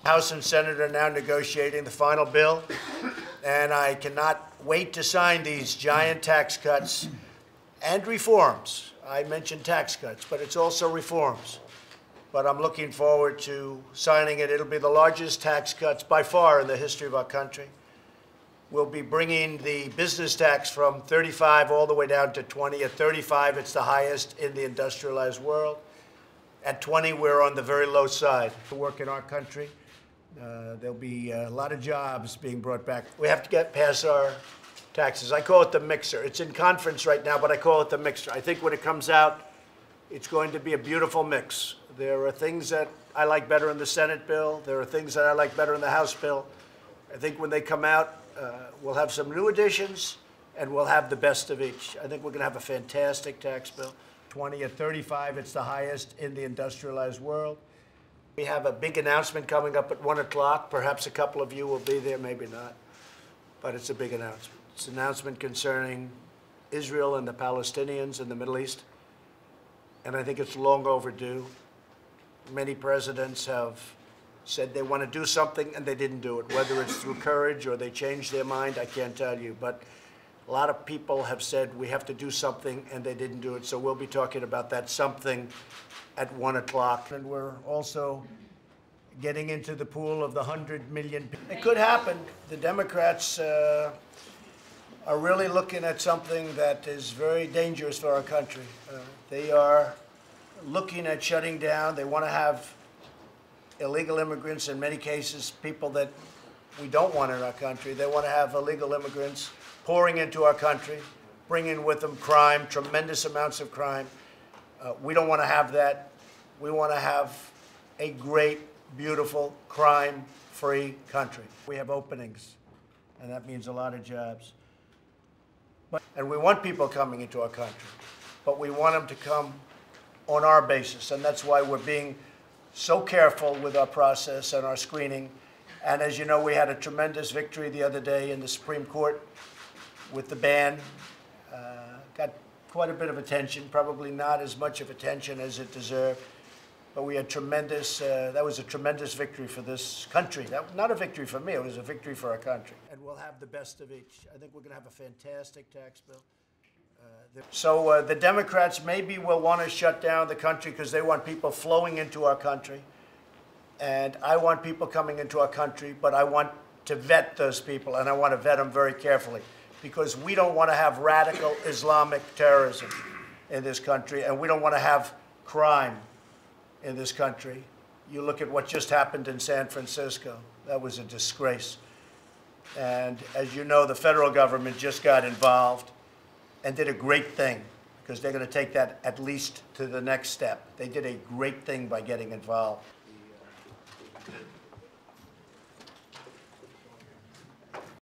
House and Senate are now negotiating the final bill, and I cannot wait to sign these giant tax cuts and reforms. I mentioned tax cuts, but it's also reforms. But I'm looking forward to signing it. It'll be the largest tax cuts by far in the history of our country. We'll be bringing the business tax from 35 all the way down to 20. At 35, it's the highest in the industrialized world. At 20, we're on the very low side to work in our country. There'll be a lot of jobs being brought back. We have to get past our taxes. I call it the mixer. It's in conference right now, but I call it the mixer. I think when it comes out, it's going to be a beautiful mix. There are things that I like better in the Senate bill. There are things that I like better in the House bill. I think when they come out, we'll have some new additions, and we'll have the best of each. I think we're going to have a fantastic tax bill. 20 at 35, it's the highest in the industrialized world. We have a big announcement coming up at 1 o'clock. Perhaps a couple of you will be there, maybe not. But it's a big announcement. It's an announcement concerning Israel and the Palestinians in the Middle East. And I think it's long overdue. Many presidents have said they want to do something and they didn't do it. Whether it's through courage or they changed their mind, I can't tell you. But a lot of people have said we have to do something and they didn't do it. So we'll be talking about that something at 1 o'clock. And we're also getting into the pool of the 100 million people. It could happen. The Democrats are really looking at something that is very dangerous for our country. They are looking at shutting down. They want to have illegal immigrants, in many cases, people that we don't want in our country. They want to have illegal immigrants pouring into our country, bringing with them crime, tremendous amounts of crime. We don't want to have that. We want to have a great, beautiful, crime-free country. We have openings, and that means a lot of jobs. And we want people coming into our country, but we want them to come on our basis, and that's why we're being so careful with our process and our screening. And as you know, we had a tremendous victory the other day in the Supreme Court with the ban. Got quite a bit of attention, probably not as much of attention as it deserved, but we had tremendous, that was a tremendous victory for this country. Not a victory for me, it was a victory for our country. And we'll have the best of each. I think we're going to have a fantastic tax bill. So the Democrats maybe will want to shut down the country because they want people flowing into our country. And I want people coming into our country, but I want to vet those people, and I want to vet them very carefully because we don't want to have radical Islamic terrorism in this country, and we don't want to have crime in this country. You look at what just happened in San Francisco. That was a disgrace. And as you know, the federal government just got involved and did a great thing because they're going to take that at least to the next step. They did a great thing by getting involved.